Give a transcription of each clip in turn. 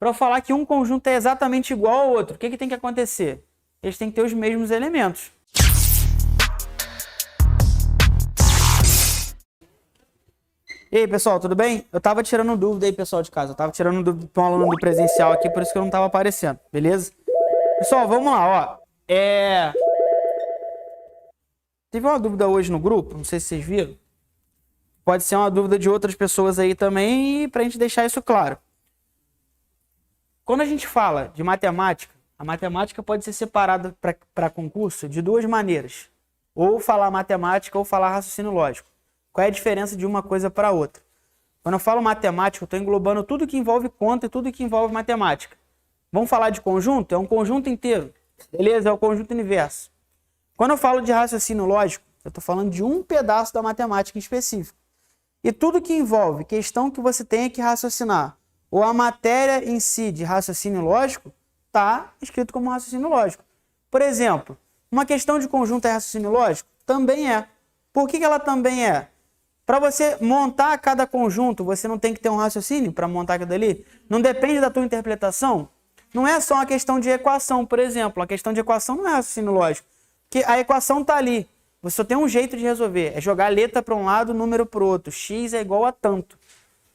Para eu falar que um conjunto é exatamente igual ao outro, o que tem que acontecer? Eles têm que ter os mesmos elementos. E aí, pessoal, tudo bem? Eu tava tirando dúvida aí, pessoal de casa. Eu tava tirando dúvida para um aluno do presencial aqui, por isso que eu não tava aparecendo, beleza? Pessoal, vamos lá, ó. Teve uma dúvida hoje no grupo, não sei se vocês viram. Pode ser uma dúvida de outras pessoas aí também, pra gente deixar isso claro. Quando a gente fala de matemática, a matemática pode ser separada para concurso de duas maneiras. Ou falar matemática ou falar raciocínio lógico. Qual é a diferença de uma coisa para outra? Quando eu falo matemática, eu estou englobando tudo que envolve conta e tudo que envolve matemática. Vamos falar de conjunto? É um conjunto inteiro. Beleza? É o conjunto universo. Quando eu falo de raciocínio lógico, eu estou falando de um pedaço da matemática em específico. E tudo que envolve questão que você tenha que raciocinar, ou a matéria em si de raciocínio lógico, está escrito como raciocínio lógico. Por exemplo, uma questão de conjunto é raciocínio lógico? Também é. Por que ela também é? Para você montar cada conjunto, você não tem que ter um raciocínio para montar aquilo ali? Não depende da tua interpretação? Não é só uma questão de equação, por exemplo. A questão de equação não é raciocínio lógico. Porque a equação está ali. Você só tem um jeito de resolver. É jogar letra para um lado, número para o outro. X é igual a tanto.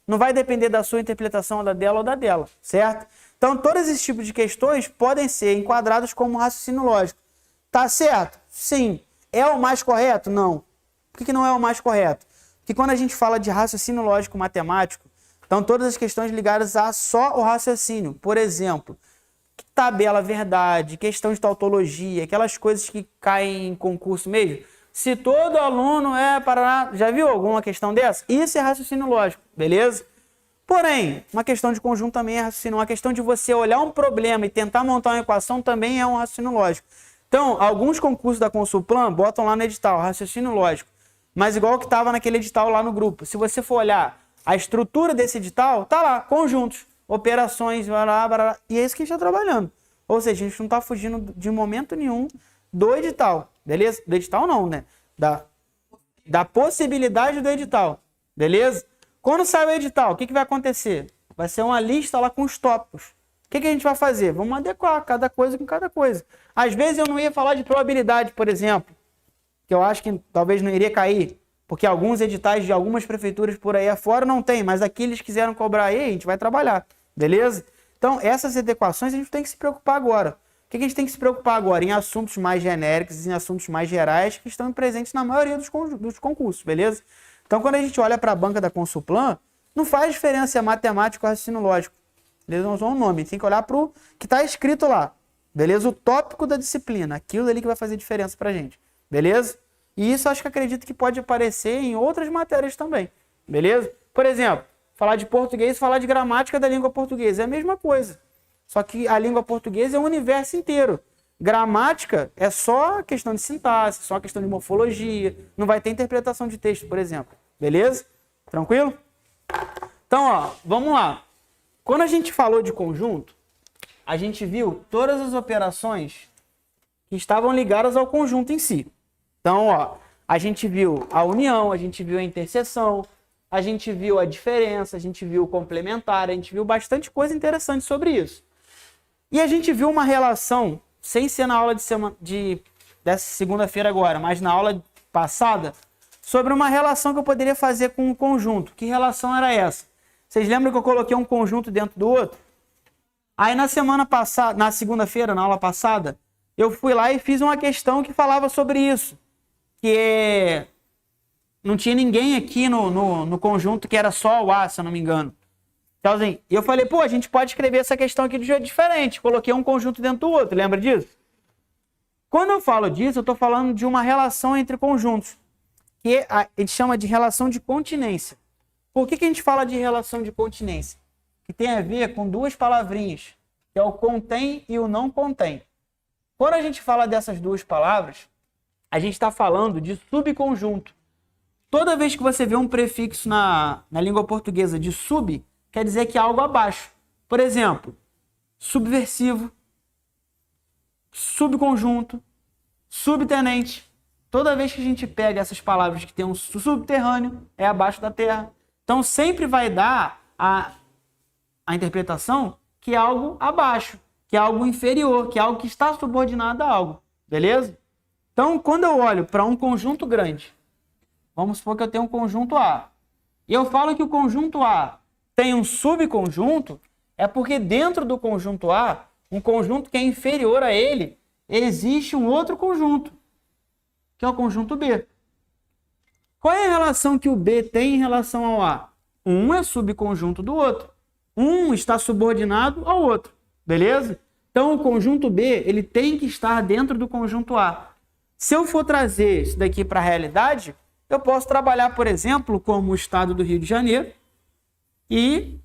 Não vai depender da sua interpretação, da dela ou da dela, certo? Então, todos esses tipos de questões podem ser enquadrados como raciocínio lógico. Tá certo? Sim. É o mais correto? Não. Por que não é o mais correto? Porque quando a gente fala de raciocínio lógico matemático, então todas as questões ligadas a só o raciocínio. Por exemplo, tabela verdade, questão de tautologia, aquelas coisas que caem em concurso mesmo. Se todo aluno é para... Já viu alguma questão dessa? Isso é raciocínio lógico, beleza? Porém, uma questão de conjunto também é raciocínio. Uma questão de você olhar um problema e tentar montar uma equação também é um raciocínio lógico. Então, alguns concursos da Consulplan botam lá no edital, raciocínio lógico. Mas igual que estava naquele edital lá no grupo. Se você for olhar a estrutura desse edital, tá lá, conjuntos, operações, blá, e é isso que a gente está trabalhando. Ou seja, a gente não está fugindo de momento nenhum do edital, beleza? Do edital não, né? Da possibilidade do edital, beleza? Quando sai o edital, o que vai acontecer? Vai ser uma lista lá com os tópicos. O que a gente vai fazer? Vamos adequar cada coisa com cada coisa. Às vezes eu não ia falar de probabilidade, por exemplo, que eu acho que talvez não iria cair, porque alguns editais de algumas prefeituras por aí afora não tem, mas aqui eles quiseram cobrar aí, a gente vai trabalhar, beleza? Então, essas adequações a gente tem que se preocupar agora. O que a gente tem que se preocupar agora? Em assuntos mais genéricos, em assuntos mais gerais, que estão presentes na maioria dos concursos, beleza? Então, quando a gente olha para a banca da Consulplan, não faz diferença se é matemático ou raciocínio lógico. Eles não usam o nome, tem que olhar para o que está escrito lá, beleza? O tópico da disciplina, aquilo ali que vai fazer diferença para a gente, beleza? E isso acho que acredito que pode aparecer em outras matérias também, beleza? Por exemplo, falar de português, falar de gramática da língua portuguesa é a mesma coisa. Só que a língua portuguesa é o universo inteiro. Gramática é só questão de sintaxe, só questão de morfologia, não vai ter interpretação de texto, por exemplo. Beleza? Tranquilo? Então, ó, vamos lá. Quando a gente falou de conjunto, a gente viu todas as operações que estavam ligadas ao conjunto em si. Então, ó, a gente viu a união, a gente viu a interseção, a gente viu a diferença, a gente viu o complementar, a gente viu bastante coisa interessante sobre isso. E a gente viu uma relação, sem ser na aula dessa segunda-feira agora, mas na aula passada, sobre uma relação que eu poderia fazer com um conjunto. Que relação era essa? Vocês lembram que eu coloquei um conjunto dentro do outro? Aí na semana passada, na segunda-feira, na aula passada, eu fui lá e fiz uma questão que falava sobre isso. Que não tinha ninguém aqui no conjunto que era só o A, se eu não me engano. Então, assim, eu falei, pô, a gente pode escrever essa questão aqui de jeito diferente. Coloquei um conjunto dentro do outro, lembra disso? Quando eu falo disso, eu estou falando de uma relação entre conjuntos, que a gente chama de relação de continência. Por que a gente fala de relação de continência? Que tem a ver com duas palavrinhas, que é o contém e o não contém. Quando a gente fala dessas duas palavras, a gente está falando de subconjunto. Toda vez que você vê um prefixo na língua portuguesa de sub, quer dizer que é algo abaixo. Por exemplo, subversivo, subconjunto, subtenente. Toda vez que a gente pega essas palavras que tem um subterrâneo, é abaixo da terra. Então sempre vai dar a interpretação que é algo abaixo, que é algo inferior, que é algo que está subordinado a algo. Beleza? Então, quando eu olho para um conjunto grande, vamos supor que eu tenho um conjunto A, e eu falo que o conjunto A tem um subconjunto, é porque dentro do conjunto A, um conjunto que é inferior a ele, existe um outro conjunto, que é o conjunto B. Qual é a relação que o B tem em relação ao A? Um é subconjunto do outro. Um está subordinado ao outro. Beleza? Então, o conjunto B ele tem que estar dentro do conjunto A. Se eu for trazer isso daqui para a realidade, eu posso trabalhar, por exemplo, como o estado do Rio de Janeiro e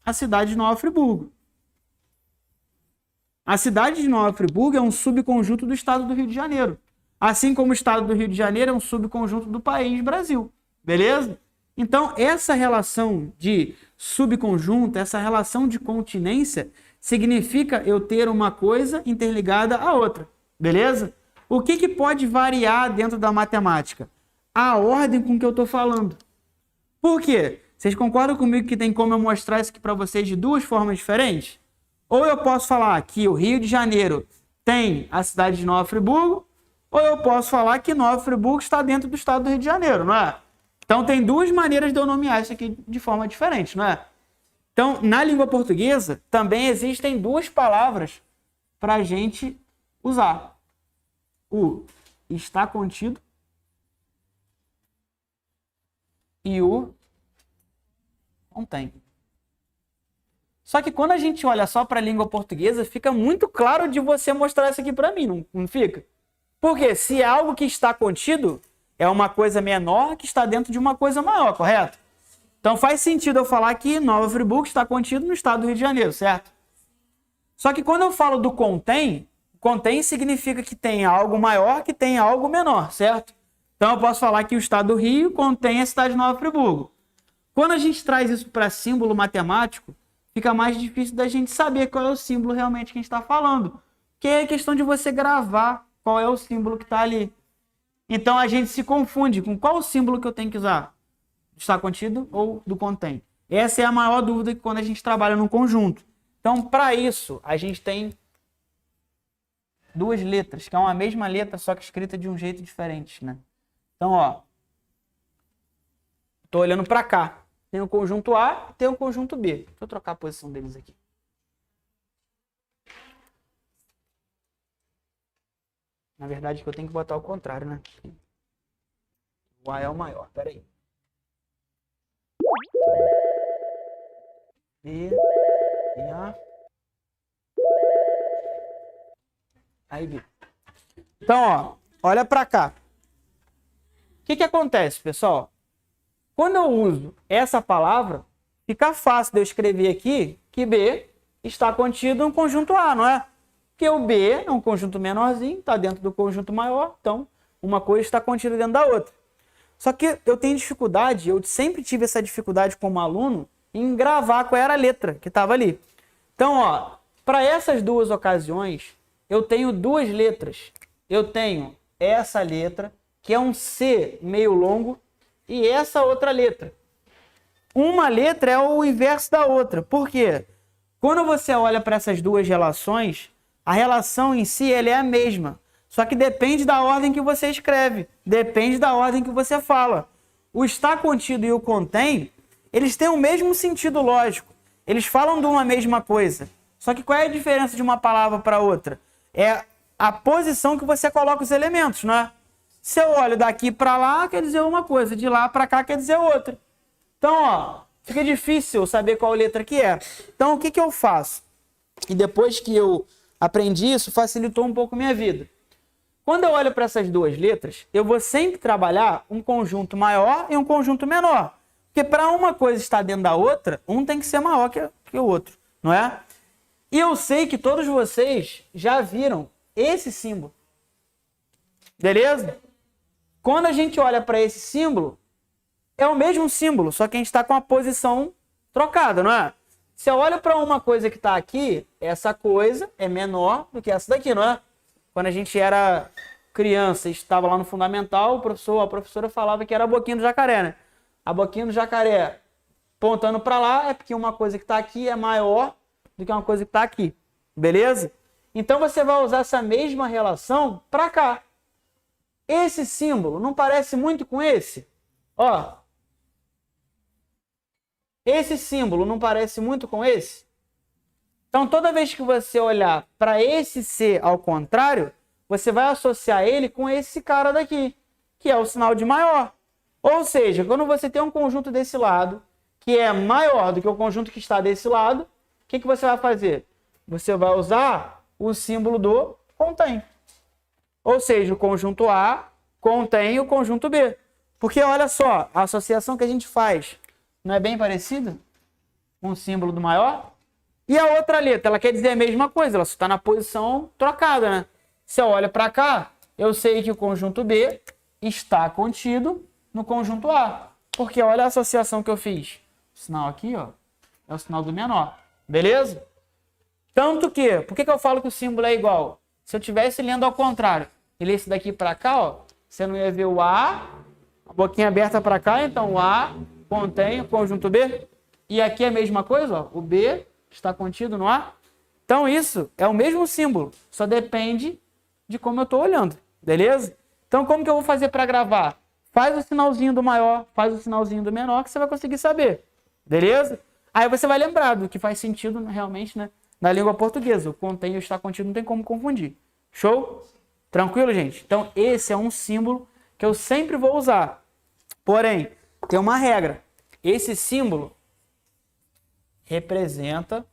a cidade de Nova Friburgo. A cidade de Nova Friburgo é um subconjunto do estado do Rio de Janeiro. Assim como o estado do Rio de Janeiro é um subconjunto do país Brasil. Beleza? Então, essa relação de subconjunto, essa relação de continência, significa eu ter uma coisa interligada à outra. Beleza? O que pode variar dentro da matemática? A ordem com que eu estou falando. Por quê? Vocês concordam comigo que tem como eu mostrar isso aqui para vocês de duas formas diferentes? Ou eu posso falar que o Rio de Janeiro tem a cidade de Nova Friburgo, ou eu posso falar que Nova Friburgo está dentro do estado do Rio de Janeiro, não é? Então, tem duas maneiras de eu nomear isso aqui de forma diferente, não é? Então, na língua portuguesa, também existem duas palavras para a gente usar. O está contido e o contém. Só que quando a gente olha só para a língua portuguesa, fica muito claro de você mostrar isso aqui para mim, não fica? Porque se é algo que está contido, é uma coisa menor que está dentro de uma coisa maior, correto? Então faz sentido eu falar que Nova Friburgo está contido no estado do Rio de Janeiro, certo? Só que quando eu falo do contém, contém significa que tem algo maior que tem algo menor, certo? Então eu posso falar que o estado do Rio contém a cidade de Nova Friburgo. Quando a gente traz isso para símbolo matemático, fica mais difícil da gente saber qual é o símbolo realmente que a gente está falando. Que é questão de você gravar qual é o símbolo que está ali. Então a gente se confunde com qual o símbolo que eu tenho que usar. Está contido ou do contém. Essa é a maior dúvida quando a gente trabalha num conjunto. Então, para isso, a gente tem duas letras, que é uma mesma letra, só que escrita de um jeito diferente, né? Então, ó, tô olhando para cá. Tem o conjunto A e tem o conjunto B. Deixa eu trocar a posição deles aqui. Na verdade, que eu tenho que botar ao contrário, né? O A é o maior, peraí. B, e A. Aí, B. Então, ó, olha para cá. O que acontece, pessoal? Quando eu uso essa palavra, fica fácil de eu escrever aqui que B está contido no conjunto A, não é? Porque o B é um conjunto menorzinho, está dentro do conjunto maior, então uma coisa está contida dentro da outra. Só que eu tenho dificuldade, eu sempre tive essa dificuldade como aluno, em gravar qual era a letra que estava ali. Então, ó, para essas duas ocasiões, eu tenho duas letras. Eu tenho essa letra, que é um C meio longo, e essa outra letra. Uma letra é o inverso da outra. Por quê? Quando você olha para essas duas relações, a relação em si ela é a mesma. Só que depende da ordem que você escreve. Depende da ordem que você fala. O está contido e o contém, eles têm o mesmo sentido lógico. Eles falam de uma mesma coisa. Só que qual é a diferença de uma palavra para outra? É a posição que você coloca os elementos, não é? Se eu olho daqui para lá, quer dizer uma coisa. De lá para cá, quer dizer outra. Então, ó, fica difícil saber qual letra que é. Então, o que eu faço? E depois que eu aprendi isso, facilitou um pouco a minha vida. Quando eu olho para essas duas letras, eu vou sempre trabalhar um conjunto maior e um conjunto menor. Porque para uma coisa estar dentro da outra, um tem que ser maior que o outro, não é? E eu sei que todos vocês já viram esse símbolo. Beleza? Quando a gente olha para esse símbolo, é o mesmo símbolo, só que a gente está com a posição trocada, não é? Se eu olho para uma coisa que está aqui, essa coisa é menor do que essa daqui, não é? Quando a gente era criança e estava lá no fundamental, a professora falava que era a boquinha do jacaré, né? A boquinha do jacaré apontando para lá é porque uma coisa que está aqui é maior do que uma coisa que está aqui. Beleza? Então você vai usar essa mesma relação para cá. Esse símbolo não parece muito com esse? Ó. Esse símbolo não parece muito com esse? Então, toda vez que você olhar para esse C ao contrário, você vai associar ele com esse cara daqui, que é o sinal de maior. Ou seja, quando você tem um conjunto desse lado, que é maior do que o conjunto que está desse lado, o que você vai fazer? Você vai usar o símbolo do contém. Ou seja, o conjunto A contém o conjunto B. Porque olha só, a associação que a gente faz não é bem parecida com o símbolo do maior? E a outra letra, ela quer dizer a mesma coisa, ela só está na posição trocada, né? Se eu olho para cá, eu sei que o conjunto B está contido no conjunto A. Porque olha a associação que eu fiz. O sinal aqui, ó, é o sinal do menor. Beleza? Tanto que, por que eu falo que o símbolo é igual? Se eu estivesse lendo ao contrário, e lesse daqui para cá, ó, você não ia ver o A, a boquinha aberta para cá, então o A contém o conjunto B. E aqui é a mesma coisa, ó, o B está contido no A. Então isso é o mesmo símbolo, só depende de como eu estou olhando, beleza? Então como que eu vou fazer para gravar? Faz o sinalzinho do maior, faz o sinalzinho do menor, que você vai conseguir saber, beleza? Aí você vai lembrar do que faz sentido realmente, né, na língua portuguesa. O contém e o está contido não tem como confundir. Show? Tranquilo, gente? Então esse é um símbolo que eu sempre vou usar. Porém, tem uma regra. Esse símbolo representa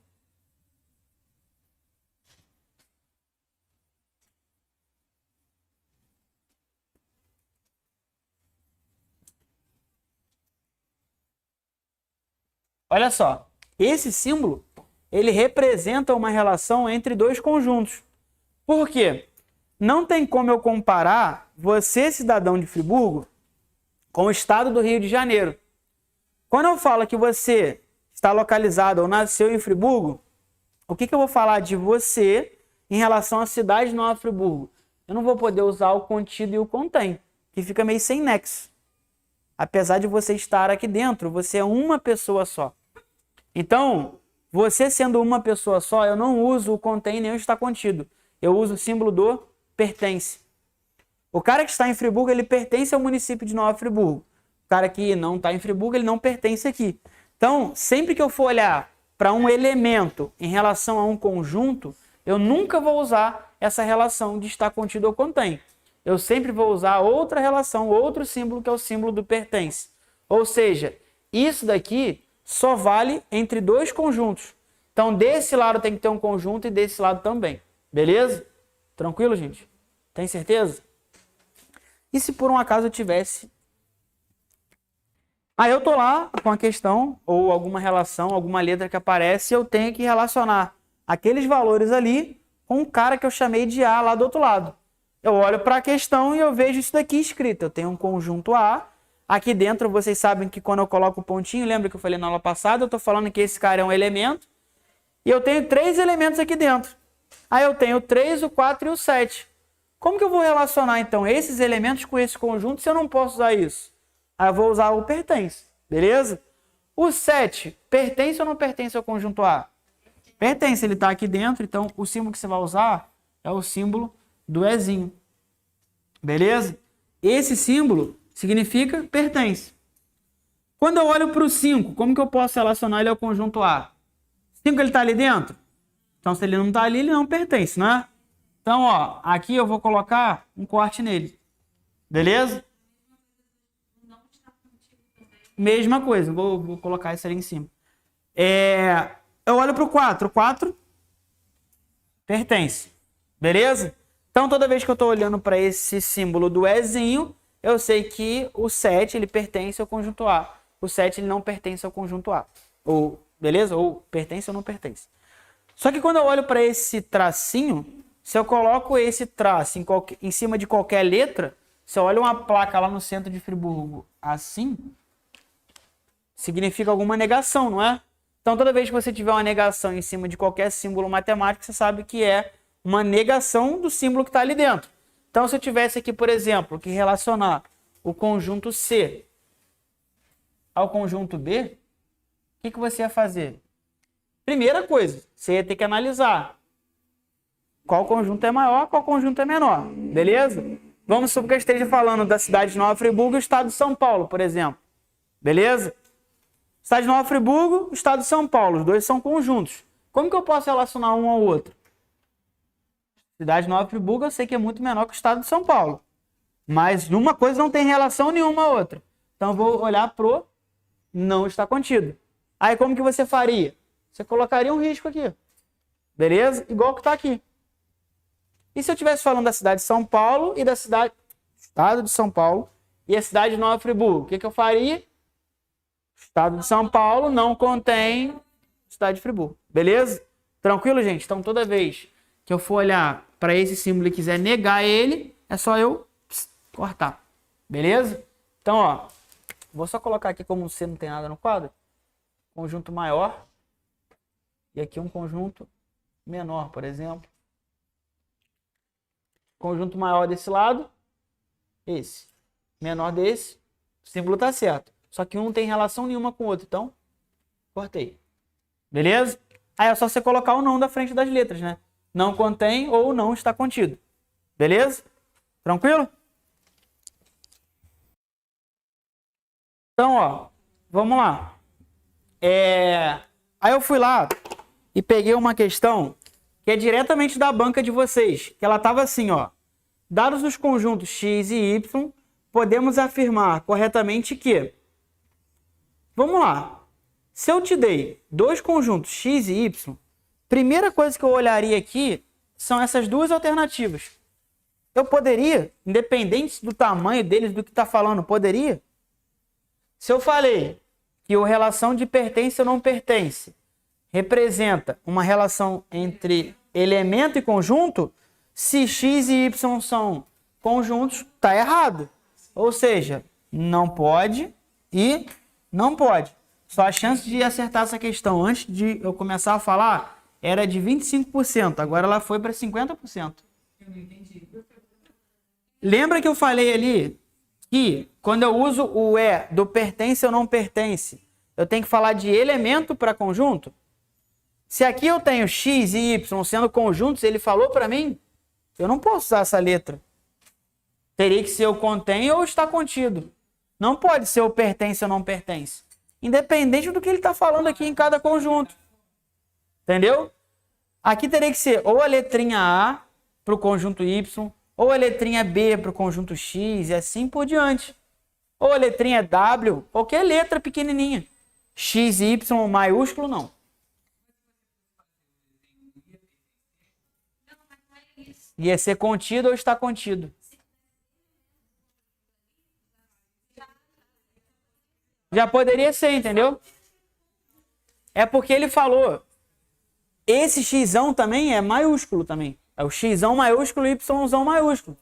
olha só, esse símbolo ele representa uma relação entre dois conjuntos. Por quê? Não tem como eu comparar você, cidadão de Friburgo, com o estado do Rio de Janeiro. Quando eu falo que você está localizado ou nasceu em Friburgo, o que eu vou falar de você em relação à cidade de Nova Friburgo? Eu não vou poder usar o contido e o contém, que fica meio sem nexo. Apesar de você estar aqui dentro, você é uma pessoa só. Então, você sendo uma pessoa só, eu não uso o contém nem o está contido. Eu uso o símbolo do pertence. O cara que está em Friburgo, ele pertence ao município de Nova Friburgo. O cara que não está em Friburgo, ele não pertence aqui. Então, sempre que eu for olhar para um elemento em relação a um conjunto, eu nunca vou usar essa relação de estar contido ou contém. Eu sempre vou usar outra relação, outro símbolo, que é o símbolo do pertence. Ou seja, isso daqui só vale entre dois conjuntos. Então, desse lado tem que ter um conjunto e desse lado também. Beleza? Tranquilo, gente? Tem certeza? E se por um acaso eu tivesse... Aí eu tô lá com a questão, ou alguma relação, alguma letra que aparece, e eu tenho que relacionar aqueles valores ali com o cara que eu chamei de A lá do outro lado. Eu olho para a questão e eu vejo isso daqui escrito. Eu tenho um conjunto A. Aqui dentro, vocês sabem que quando eu coloco o pontinho, lembra que eu falei na aula passada? Eu estou falando que esse cara é um elemento. E eu tenho 3 elementos aqui dentro. Aí eu tenho o 3, o 4 e o 7. Como que eu vou relacionar, então, esses elementos com esse conjunto se eu não posso usar isso? Aí eu vou usar o pertence, beleza? O 7 pertence ou não pertence ao conjunto A? Pertence, ele está aqui dentro, então o símbolo que você vai usar é o símbolo do Ezinho. Beleza? Esse símbolo significa pertence. Quando eu olho para o 5, como que eu posso relacionar ele ao conjunto A? 5 ele está ali dentro? Então, se ele não está ali, ele não pertence, não é? Então, ó, aqui eu vou colocar um corte nele. Beleza? Mesma coisa, vou colocar isso ali em cima. Eu olho para o 4. O 4 pertence. Beleza? Então, toda vez que eu estou olhando para esse símbolo do Ezinho, eu sei que o 7 ele pertence ao conjunto A. O 7 ele não pertence ao conjunto A. Ou, beleza? Ou pertence ou não pertence. Só que quando eu olho para esse tracinho, se eu coloco esse traço em cima de qualquer letra, se eu olho uma placa lá no centro de Friburgo assim, significa alguma negação, não é? Então, toda vez que você tiver uma negação em cima de qualquer símbolo matemático, você sabe que é uma negação do símbolo que está ali dentro. Então, se eu tivesse aqui, por exemplo, que relacionar o conjunto C ao conjunto B, o que você ia fazer? Primeira coisa, você ia ter que analisar qual conjunto é maior, qual conjunto é menor, beleza? Vamos supor que eu esteja falando da cidade de Nova Friburgo e o estado de São Paulo, por exemplo. Beleza? Cidade de Nova Friburgo, estado de São Paulo, os dois são conjuntos. Como que eu posso relacionar um ao outro? Cidade de Nova Friburgo eu sei que é muito menor que o estado de São Paulo. Mas uma coisa não tem relação nenhuma à outra. Então eu vou olhar pro não está contido. Aí como que você faria? Você colocaria um risco aqui. Beleza? Igual que está aqui. E se eu estivesse falando da cidade de São Paulo e da cidade... Estado de São Paulo e a cidade de Nova Friburgo? O que eu faria? Estado de São Paulo não contém cidade de Friburgo. Beleza? Tranquilo, gente? Então toda vez que eu for olhar para esse símbolo e quiser negar ele, é só eu cortar. Beleza? Então, ó, vou só colocar aqui como você não tem nada no quadro. Conjunto maior. E aqui um conjunto menor, por exemplo. Conjunto maior desse lado. Esse. Menor desse. O símbolo tá certo. Só que um não tem relação nenhuma com o outro. Então, cortei. Beleza? Aí é só você colocar o não da frente das letras, né? Não contém ou não está contido. Beleza? Tranquilo? Então, ó, vamos lá. Aí eu fui lá e peguei uma questão que é diretamente da banca de vocês. Que ela estava assim, ó. Dados os conjuntos x e y, podemos afirmar corretamente que... Vamos lá. Se eu te dei dois conjuntos x e y, primeira coisa que eu olharia aqui são essas duas alternativas. Eu poderia, independente do tamanho deles, do que está falando, poderia? Se eu falei que a relação de pertence ou não pertence representa uma relação entre elemento e conjunto, se x e y são conjuntos, está errado. Ou seja, não pode e não pode. Só a chance de acertar essa questão antes de eu começar a falar era de 25%. Agora ela foi para 50%. Eu não entendi. Lembra que eu falei ali que quando eu uso o do pertence ou não pertence, eu tenho que falar de elemento para conjunto? Se aqui eu tenho x e y sendo conjuntos, ele falou para mim, eu não posso usar essa letra. Teria que ser o contém ou está contido. Não pode ser o pertence ou não pertence. Independente do que ele está falando aqui em cada conjunto. Entendeu? Aqui teria que ser ou a letrinha A para o conjunto Y, ou a letrinha B para o conjunto X e assim por diante. Ou a letrinha W, qualquer letra pequenininha. X e Y maiúsculo, não. Ia ser contido ou está contido. Já poderia ser, entendeu? É porque ele falou. Esse xão também é maiúsculo também. É o xão maiúsculo e yzão maiúsculo.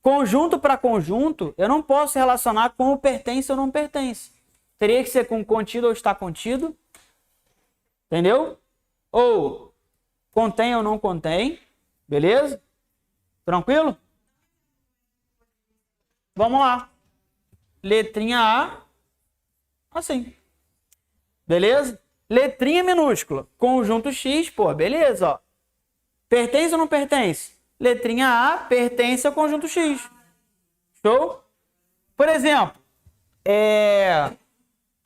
Conjunto para conjunto, eu não posso relacionar com o pertence ou não pertence. Teria que ser com contido ou está contido. Entendeu? Ou contém ou não contém. Beleza? Tranquilo? Vamos lá. Letrinha A. Assim. Beleza? Letrinha minúscula. Conjunto X, pô, beleza, ó. Pertence ou não pertence? Letrinha A pertence ao conjunto X. Show? Por exemplo,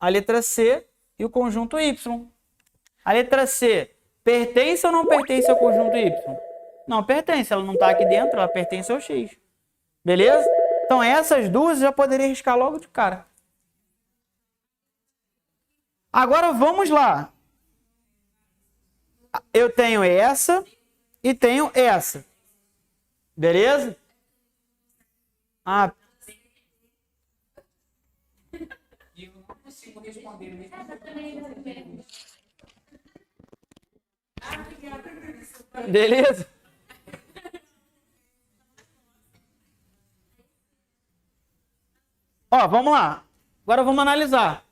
a letra C e o conjunto Y. A letra C pertence ou não pertence ao conjunto Y? Não pertence, ela não está aqui dentro, ela pertence ao X. Beleza? Então essas duas eu já poderia riscar logo de cara. Agora vamos lá. Eu tenho essa e tenho essa. Beleza? Ah. Eu não consigo responder. Beleza? Ó, vamos lá. Agora vamos analisar.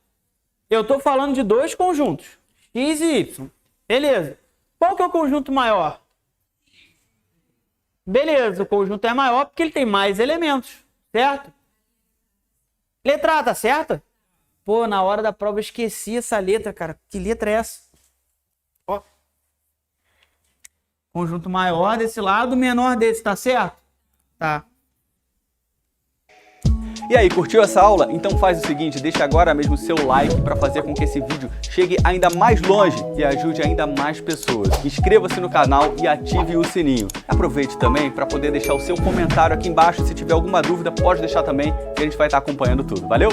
Eu estou falando de dois conjuntos, x e y. Beleza. Qual que é o conjunto maior? Beleza, o conjunto é maior porque ele tem mais elementos, certo? Letra A, tá certa? Pô, na hora da prova eu esqueci essa letra, cara. Que letra é essa? Ó. Conjunto maior desse lado, menor desse, tá certo? Tá. E aí, curtiu essa aula? Então faz o seguinte, deixa agora mesmo o seu like para fazer com que esse vídeo chegue ainda mais longe e ajude ainda mais pessoas. Inscreva-se no canal e ative o sininho. Aproveite também para poder deixar o seu comentário aqui embaixo. Se tiver alguma dúvida, pode deixar também, que a gente vai estar acompanhando tudo. Valeu?